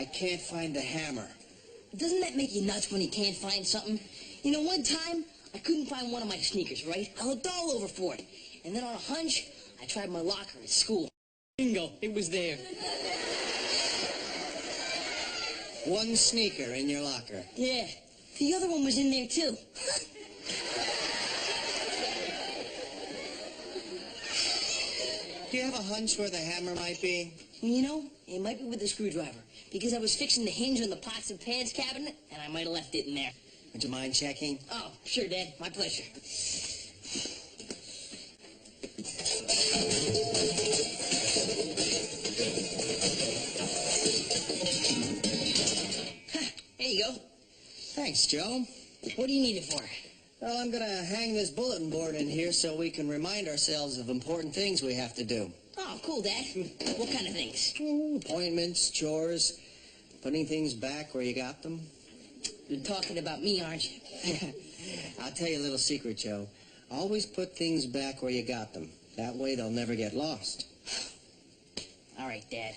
I can't find the hammer. Doesn't that make you nuts when you can't find something? You know, one time, I couldn't find one of my sneakers, right? I looked all over for it. And then on a hunch, I tried my locker at school. Bingo, it was there. One sneaker in your locker. Yeah, the other one was in there, too. Do you have a hunch where the hammer might be? You know, it might be with the screwdriver, because I was fixing the hinge on the pots and pans cabinet, and I might have left it in there. Would you mind checking? Oh, sure, Dad. My pleasure. There you go. Thanks, Joe. What do you need it for? Well, I'm going to hang this bulletin board in here so we can remind ourselves of important things we have to do. Oh, cool, Dad. What kind of things? Appointments, chores, putting things back where you got them. You're talking about me, aren't you? I'll tell you a little secret, Joe. Always put things back where you got them. That way they'll never get lost. All right, Dad.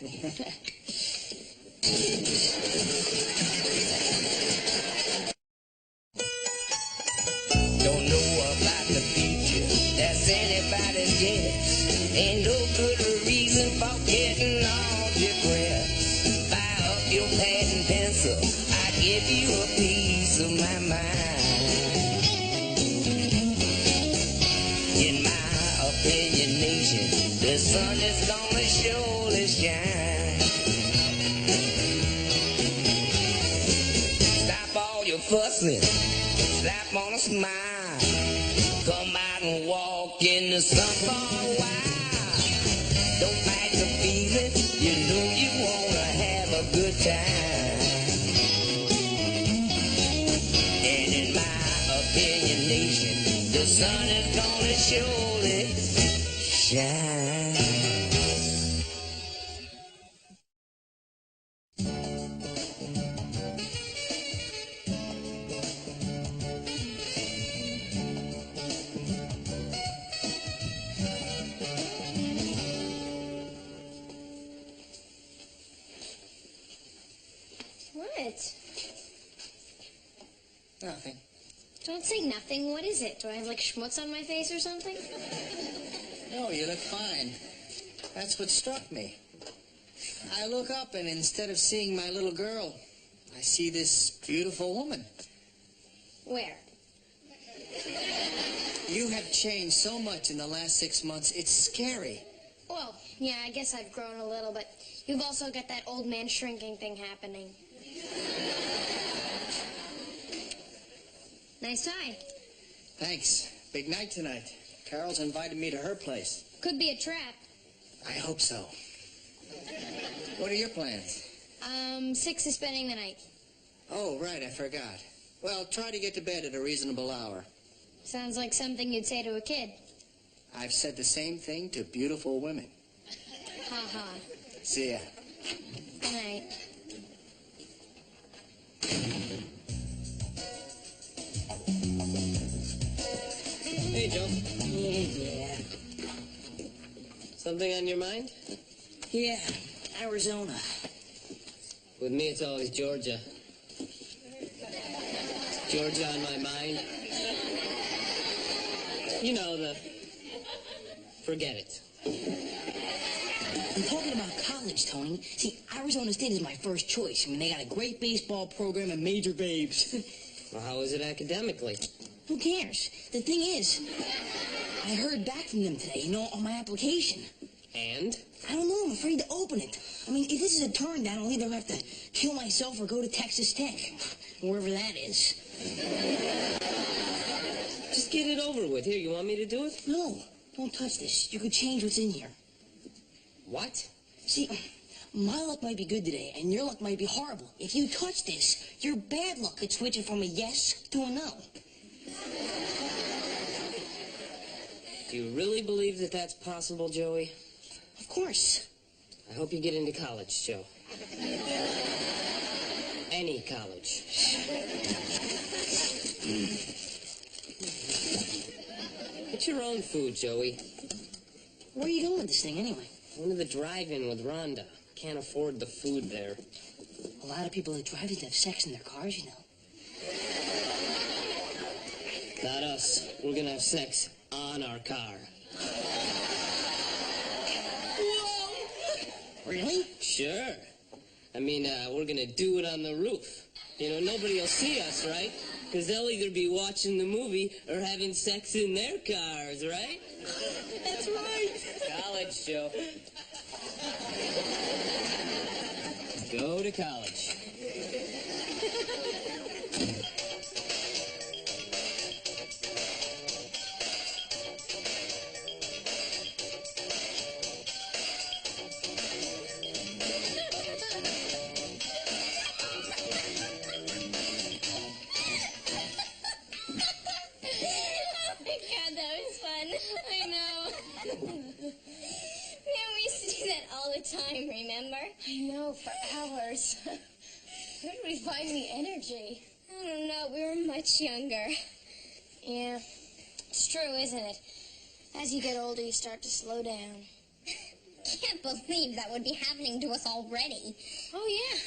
Don't know about the future, that's anybody's guess. Ain't no good reason for getting all depressed. Fire up your pad and pencil, I give you a piece of my mind. In my opinion, nation, the sun is gonna surely shine. Stop all your fussing, slap on a smile. Come out and walk in the sun for a while. Don't fight the feeling, you know you wanna have a good time. And in my opinion, nation, the sun is gonna surely shine. What? Nothing. Don't say nothing. What is it? Do I have, like, schmutz on my face or something? No, you look fine. That's what struck me. I look up, and instead of seeing my little girl, I see this beautiful woman. Where? You have changed so much in the last 6 months, it's scary. Well, yeah, I guess I've grown a little, but you've also got that old man shrinking thing happening. Nice tie. Thanks. Big night tonight. Carol's invited me to her place. Could be a trap. I hope so. What are your plans? 6 is spending the night. Oh, right, I forgot. Well, try to get to bed at a reasonable hour. Sounds like something you'd say to a kid. I've said the same thing to beautiful women. Ha ha. See ya. Good night. Hey, Joe. Yeah. Something on your mind? Yeah, Arizona. With me, it's always Georgia. Georgia on my mind. You know, forget it. I'm talking about college, Tony. See, Arizona State is my first choice. I mean, they got a great baseball program and major babes. Well, how is it academically? Who cares? The thing is, I heard back from them today, on my application. And? I don't know, I'm afraid to open it. I mean, if this is a turn down, I'll either have to kill myself or go to Texas Tech. Wherever that is. Just get it over with. Here, you want me to do it? No, don't touch this. You could change what's in here. What? See, my luck might be good today, and your luck might be horrible. If you touch this, your bad luck could switch it from a yes to a no. Do you really believe that that's possible, Joey? Of course. I hope you get into college, Joe. Any college. Get your own food, Joey. Where are you going with this thing, anyway? Going to the drive-in with Rhonda. Can't afford the food there. A lot of people that drive it have sex in their cars, you know. Not us. We're gonna have sex on our car. Whoa! Really? Sure. I mean, we're gonna do it on the roof. You know, nobody will see us, right? Because they'll either be watching the movie or having sex in their cars, right? That's right. College, Joe. Go to college. God, that was fun. I know. Man, we used to do that all the time, remember? I know, for hours. Where did we find the energy? I don't know, we were much younger. Yeah, it's true, isn't it? As you get older, you start to slow down. Can't believe that would be happening to us already. Oh, yeah.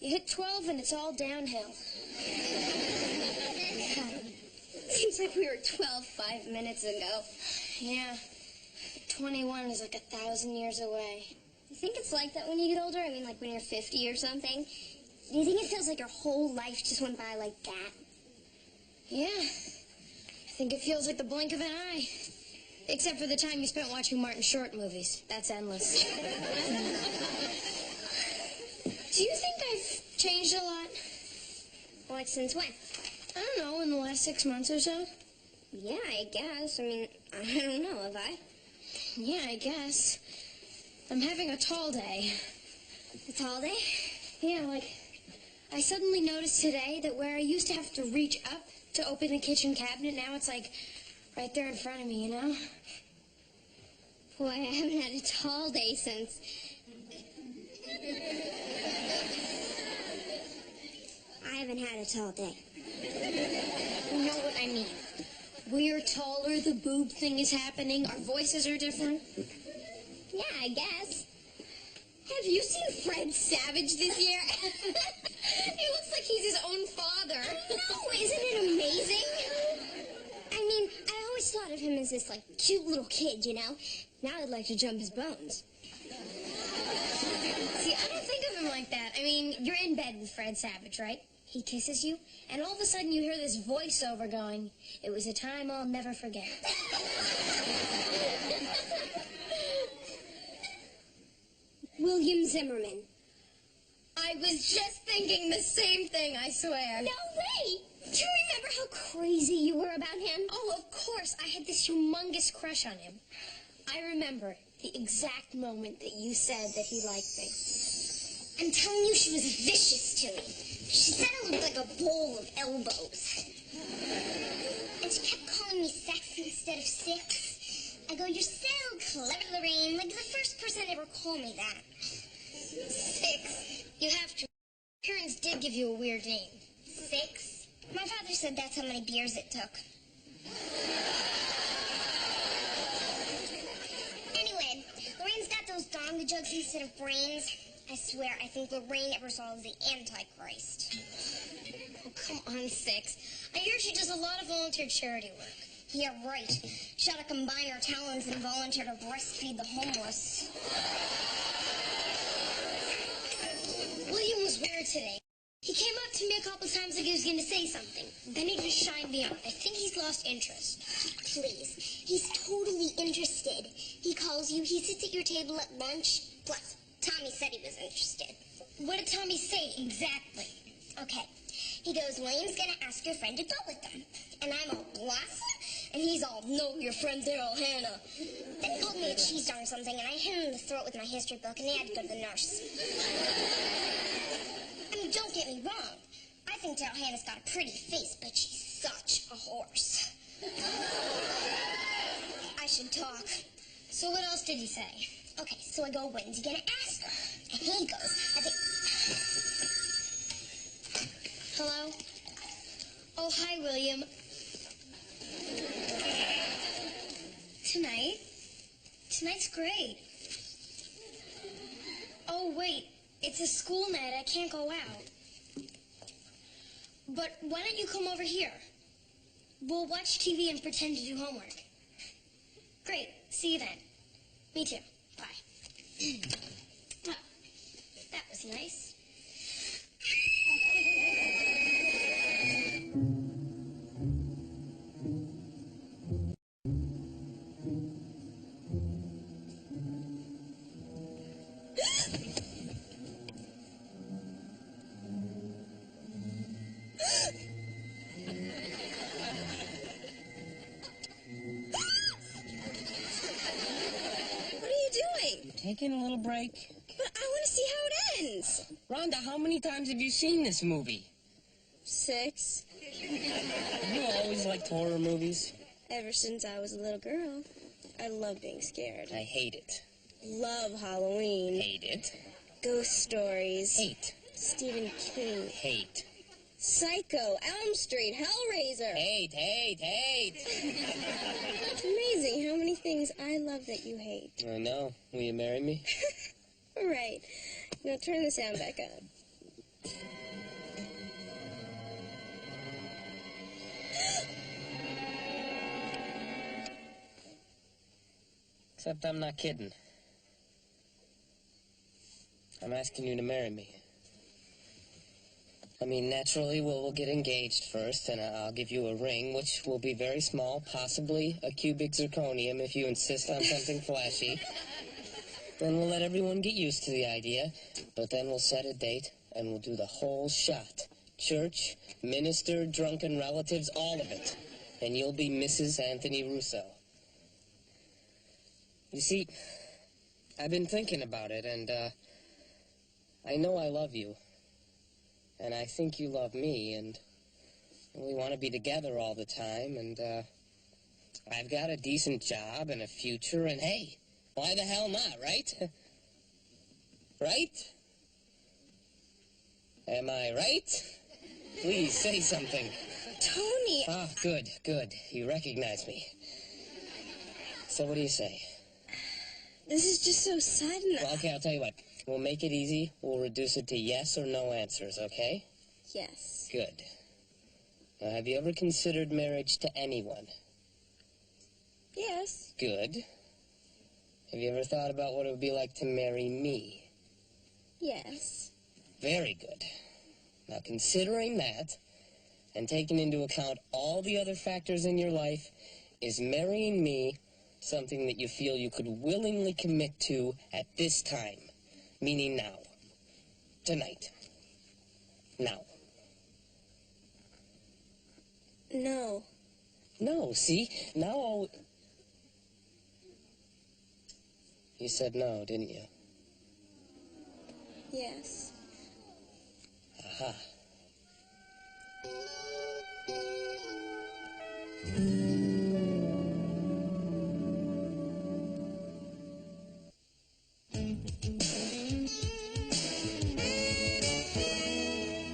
You hit 12 and it's all downhill. Seems like we were 12 5 minutes ago. Yeah. 21 is like 1,000 years away. You think it's like that when you get older? I mean, like when you're 50 or something? Do you think it feels like your whole life just went by like that? Yeah. I think it feels like the blink of an eye. Except for the time you spent watching Martin Short movies. That's endless. Do you think I've changed a lot? Like since when? I don't know, in the last 6 months or so? Yeah, I guess. I mean, I don't know, have I? Yeah, I guess. I'm having a tall day. A tall day? Yeah, like, I suddenly noticed today that where I used to have to reach up to open the kitchen cabinet, now it's like right there in front of me, you know? Boy, I haven't had a tall day since... I haven't had a tall day. You know what I mean. We're taller, the boob thing is happening, our voices are different. Yeah, I guess. Have you seen Fred Savage this year? He looks like he's his own father. No, isn't it amazing? I mean, I always thought of him as this, like, cute little kid, you know? Now I'd like to jump his bones. See, I don't think of him like that. I mean, you're in bed with Fred Savage, right? He kisses you, and all of a sudden you hear this voiceover going, "It was a time I'll never forget." William Zimmerman. I was just thinking the same thing, I swear. No way! Do you remember how crazy you were about him? Oh, of course. I had this humongous crush on him. I remember the exact moment that you said that he liked me. I'm telling you, she was vicious to me. She said I looked like a bowl of elbows. And she kept calling me sex instead of six. I go, "You're so clever, Lorraine. Like the first person to ever call me that." Six. You have to. Parents did give you a weird name. Six? My father said that's how many beers it took. Anyway, Lorraine's got those donga jugs instead of brains. I swear, I think Lorraine ever saw the Antichrist. Oh, come on, Six. I hear she does a lot of volunteer charity work. Yeah, right. She ought to combine her talents and volunteer to breastfeed the homeless. William was weird today. He came up to me a couple times like he was going to say something. Then he just shined me on. I think he's lost interest. Please. He's totally interested. He calls you, he sits at your table at lunch. Plus, Tommy said he was interested. What did Tommy say exactly? Okay. He goes, "William's gonna ask your friend to go with them." And I'm all, "What?" And he's all, "No, your friend Daryl Hannah." Then he called me a cheese dog or something, and I hit him in the throat with my history book, and they had to go to the nurse. I mean, don't get me wrong. I think Daryl Hannah's got a pretty face, but she's such a horse. I should talk. So what else did he say? Okay, so I go, "When's he gonna ask her?" And he goes, "I think..." Hello? Oh, hi, William. Tonight? Tonight's great. Oh, wait. It's a school night. I can't go out. But why don't you come over here? We'll watch TV and pretend to do homework. Great. See you then. Me too. Bye. Oh, that was nice. Taking a little break. But I want to see how it ends. Rhonda, how many times have you seen this movie? 6. You always liked horror movies? Ever since I was a little girl. I love being scared. I hate it. Love Halloween. Hate it. Ghost stories. Hate. Stephen King. Hate. Psycho. Elm Street. Hellraiser. Hate. It's amazing how many things I love that you hate. I know. Will you marry me? Right. Now turn the sound back on. Except I'm not kidding. I'm asking you to marry me. I mean, naturally, we'll get engaged first, and I'll give you a ring, which will be very small, possibly a cubic zirconium if you insist on something flashy. Then we'll let everyone get used to the idea, but then we'll set a date, and we'll do the whole shot. Church, minister, drunken relatives, all of it. And you'll be Mrs. Anthony Russo. You see, I've been thinking about it, and I know I love you. And I think you love me, and we want to be together all the time, and I've got a decent job and a future, and hey, why the hell not, right? Right? Am I right? Please say something. Tony! Ah, good. You recognize me. So what do you say? This is just so sudden. Well, okay, I'll tell you what. We'll make it easy. We'll reduce it to yes or no answers, okay? Yes. Good. Now, have you ever considered marriage to anyone? Yes. Good. Have you ever thought about what it would be like to marry me? Yes. Very good. Now, considering that, and taking into account all the other factors in your life, is marrying me something that you feel you could willingly commit to at this time? Meaning now. Tonight. Now. No. No, see? Now You said no, didn't you? Yes. Aha.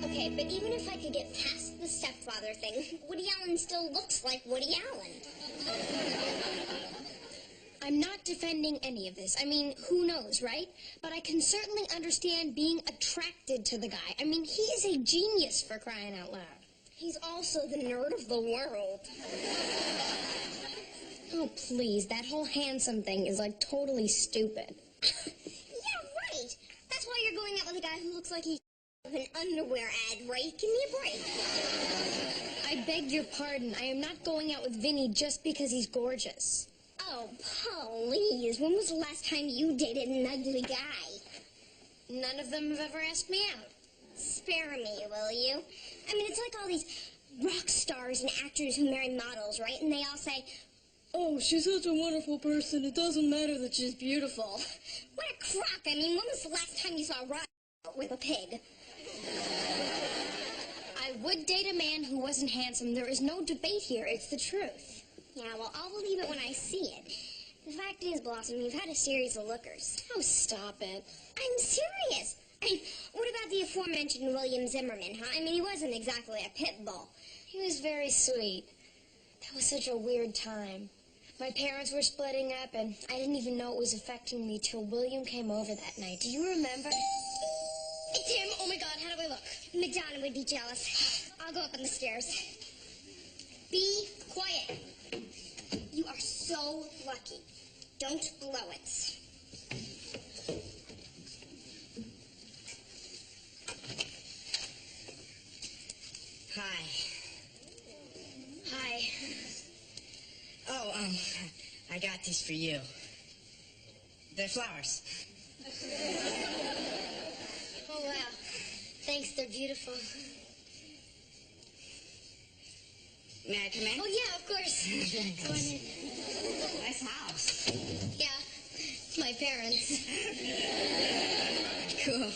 Okay, but even if I could get past the stepfather thing, Woody Allen still looks like Woody Allen. I'm not defending any of this. I mean, who knows, right? But I can certainly understand being attracted to the guy. I mean, he is a genius, for crying out loud. He's also the nerd of the world. Oh, please, that whole handsome thing is, like, totally stupid. Yeah, right. That's why you're going out with a guy who looks like he's an underwear ad, right? Give me a break. I beg your pardon. I am not going out with Vinny just because he's gorgeous. Oh, please. When was the last time you dated an ugly guy? None of them have ever asked me out. Spare me, will you? I mean, it's like all these rock stars and actors who marry models, right? And they all say, Oh, she's such a wonderful person. It doesn't matter that she's beautiful. what a crock. I mean, when was the last time you saw Rock with a pig? I would date a man who wasn't handsome. There is no debate here. It's the truth. Yeah, well, I'll believe it when I see it. The fact is, Blossom, you've had a series of lookers. Oh, stop it. I'm serious. I mean, what about the aforementioned William Zimmerman, huh? I mean, he wasn't exactly a pit bull. He was very sweet. That was such a weird time. My parents were splitting up, and I didn't even know it was affecting me till William came over that night. Do you remember? It's him. Oh my God, how do I look? Madonna would be jealous. I'll go up on the stairs. Be quiet. You are so lucky. Don't blow it. Hi. Hi. Oh, I got these for you. They're flowers. Oh, wow. Thanks, they're beautiful. May I come in? Oh, yeah, of course. Go on in. Nice house. Yeah, it's my parents. Cool.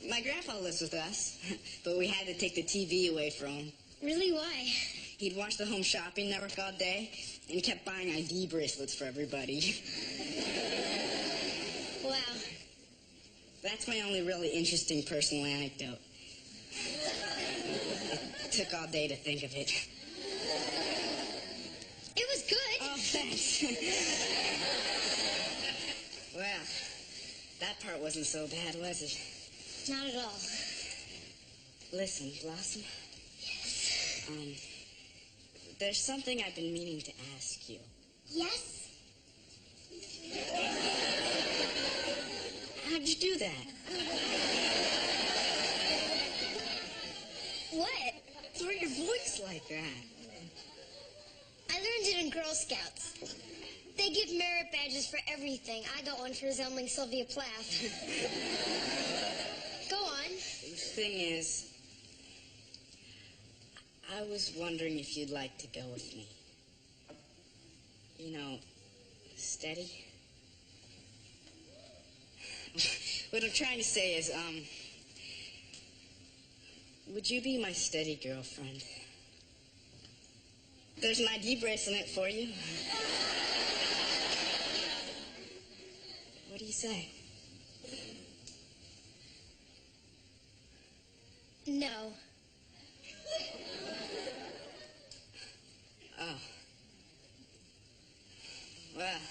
My grandpa lives with us, but we had to take the TV away from him. Really, why? He'd watch the Home Shopping Network all day, and he kept buying ID bracelets for everybody. Wow. That's my only really interesting personal anecdote. It took all day to think of it. It was good. Oh, thanks. Well, that part wasn't so bad, was it? Not at all. Listen, Blossom. Yes. There's something I've been meaning to ask you. Yes? How'd you do that? What? Throw your voice like that. I learned it in Girl Scouts. They give merit badges for everything. I got one for resembling Sylvia Plath. Go on. The thing is, I was wondering if you'd like to go with me. You know, steady. What I'm trying to say is, would you be my steady girlfriend? There's an ID bracelet for you. What do you say? No. Oh. Well,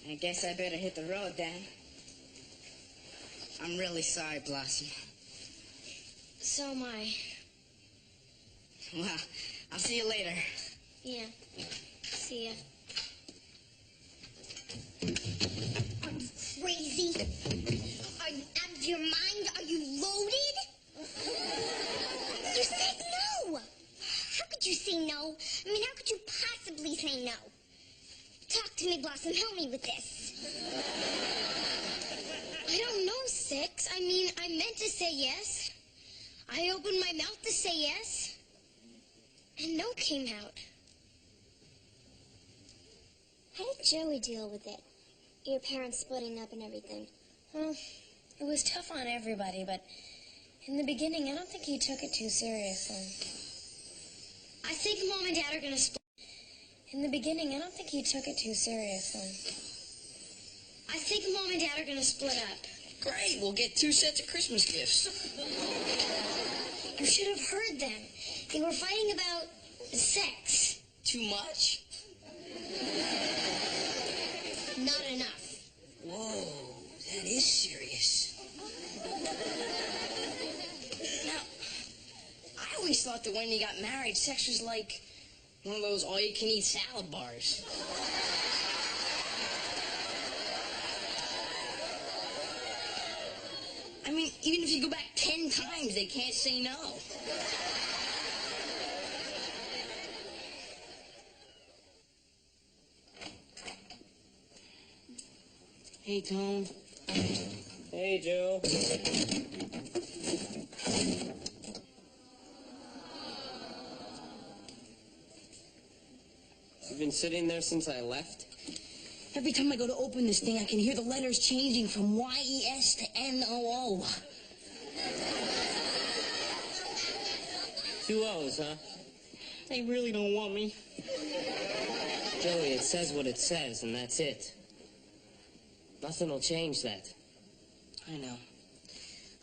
I guess I better hit the road then. I'm really sorry, Blossom. So am I. Well, I'll see you later. Yeah. See ya. Are you crazy? Are you out of your mind? Are you loaded? You said no. How could you say no? I mean, how could you possibly say no? Talk to me, Blossom. Help me with this. I don't know, Six. I mean, I meant to say yes. I opened my mouth to say yes. And no came out. How did Joey deal with it? Your parents splitting up and everything. Well, it was tough on everybody, but in the beginning, I don't think he took it too seriously. I think Mom and Dad are going to split. In the beginning, I don't think he took it too seriously. I think Mom and Dad are going to split up. Great, we'll get 2 sets of Christmas gifts. You should have heard them. They were fighting about sex. Too much? Not enough. Whoa, that is serious. Now, I always thought that when you got married, sex was like one of those all-you-can-eat salad bars. I mean, even if you go back 10 times, they can't say no. Hey, Tone. Hey, Joe. You've been sitting there since I left? Every time I go to open this thing, I can hear the letters changing from Y-E-S to N-O-O. 2 O's, huh? They really don't want me. Joey, it says what it says, and that's it. Nothing will change that. I know.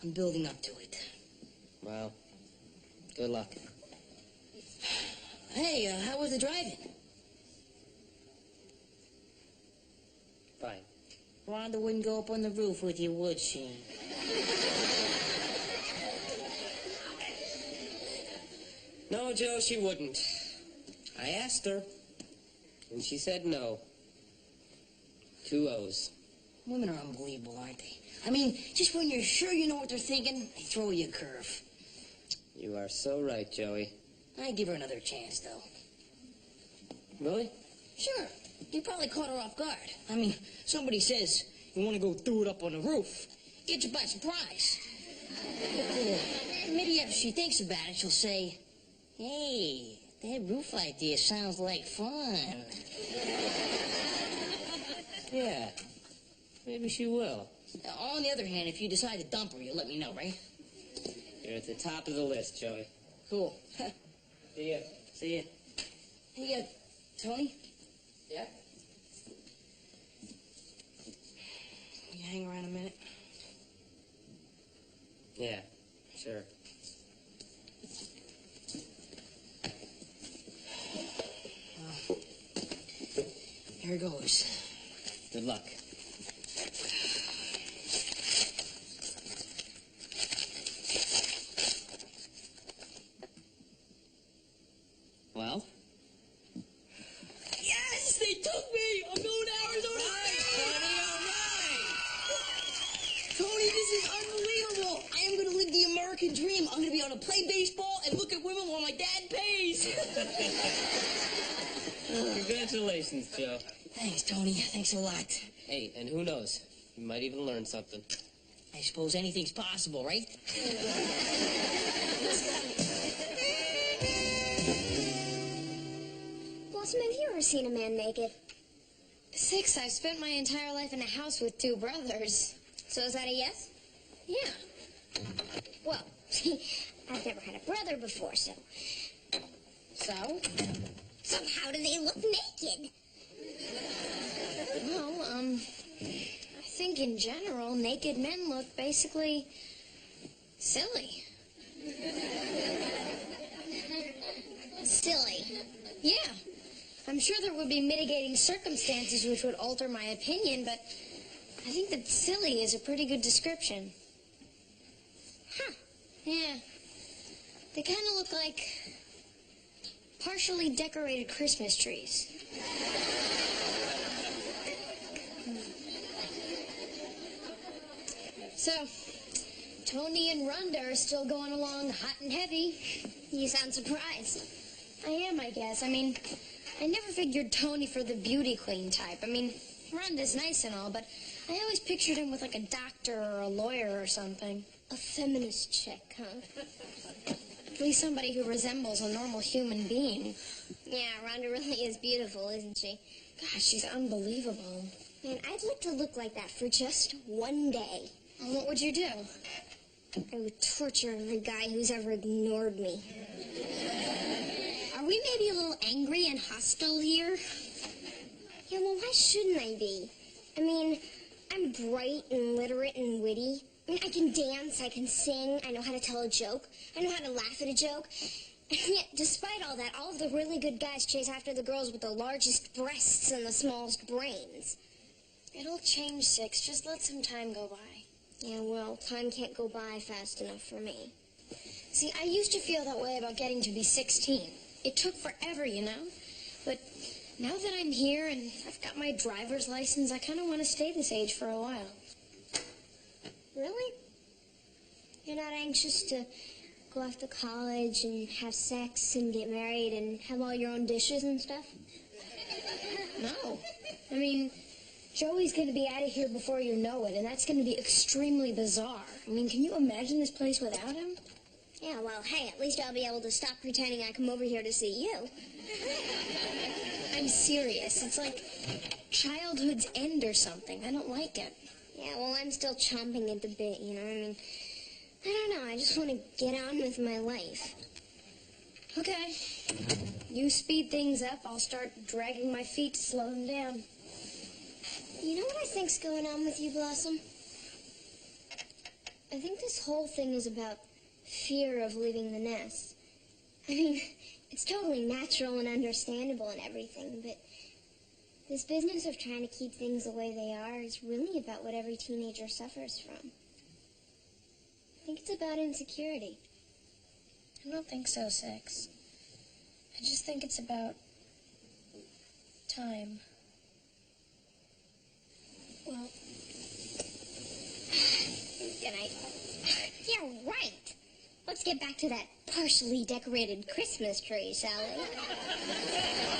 I'm building up to it. Well, good luck. Hey, how was the driving? Fine. Rhonda wouldn't go up on the roof with you, would she? No, Joe, she wouldn't. I asked her, and she said no. 2 O's. Women are unbelievable, aren't they? I mean, just when you're sure you know what they're thinking, they throw you a curve. You are so right, Joey. I'd give her another chance, though. Really? Sure. You probably caught her off guard. I mean, somebody says you want to go do it up on the roof. Get you by surprise. Maybe after she thinks about it, she'll say, hey, that roof idea sounds like fun. Yeah. Maybe she will. On the other hand, if you decide to dump her, you'll let me know, right? You're at the top of the list, Joey. Cool. See ya. See ya. Hey, Tony? Yeah? You hang around a minute? Yeah, sure. Here goes. Good luck. Well? Yes, they took me! I'm going to Arizona! Tony, this is unbelievable! I am going to live the American dream. I'm going to be able to play baseball and look at women while my dad pays. Congratulations, Joe. Thanks, Tony. Thanks a lot. Hey, and who knows? You might even learn something. I suppose anything's possible, right? Blossom, have you ever seen a man naked? 6, I've spent my entire life in a house with 2 brothers. So is that a yes? Yeah. Well, I've never had a brother before, so... So? So how do they look naked? Well, I think in general, naked men look basically silly. Silly. Yeah. I'm sure there would be mitigating circumstances which would alter my opinion, but I think that silly is a pretty good description. Huh. Yeah. They kind of look like partially decorated Christmas trees. So, Tony and Rhonda are still going along hot and heavy. You sound surprised. I am, I guess. I mean, I never figured Tony for the beauty queen type. I mean, Rhonda's nice and all, but I always pictured him with like a doctor or a lawyer or something. A feminist chick, huh? At least somebody who resembles a normal human being. Yeah, Rhonda really is beautiful, isn't she? Gosh, she's unbelievable. Man, I'd like to look like that for just one day. Well, what would you do? I would torture every guy who's ever ignored me. Are we maybe a little angry and hostile here? Yeah, well, why shouldn't I be? I mean, I'm bright and literate and witty. I mean, I can dance, I can sing, I know how to tell a joke, I know how to laugh at a joke. And yet, despite all that, all of the really good guys chase after the girls with the largest breasts and the smallest brains. It'll change, 6. Just let some time go by. Yeah, well, time can't go by fast enough for me. See, I used to feel that way about getting to be 16. It took forever, you know? But now that I'm here and I've got my driver's license, I kind of want to stay this age for a while. Really? You're not anxious to go off to college and have sex and get married and have all your own dishes and stuff? No. I mean, Joey's going to be out of here before you know it, and that's going to be extremely bizarre. I mean, can you imagine this place without him? Yeah, well, hey, at least I'll be able to stop pretending I come over here to see you. I'm serious. It's like childhood's end or something. I don't like it. Yeah, well, I'm still chomping at the bit, you know? I mean, I don't know. I just want to get on with my life. Okay. You speed things up, I'll start dragging my feet to slow them down. You know what I think's going on with you, Blossom? I think this whole thing is about fear of leaving the nest. I mean, it's totally natural and understandable and everything, but This business of trying to keep things the way they are is really about what every teenager suffers from. I think it's about insecurity. I don't think so, Six. I just think it's about time. Well, good night. Yeah, right. Let's get back to that partially decorated Christmas tree, shall we?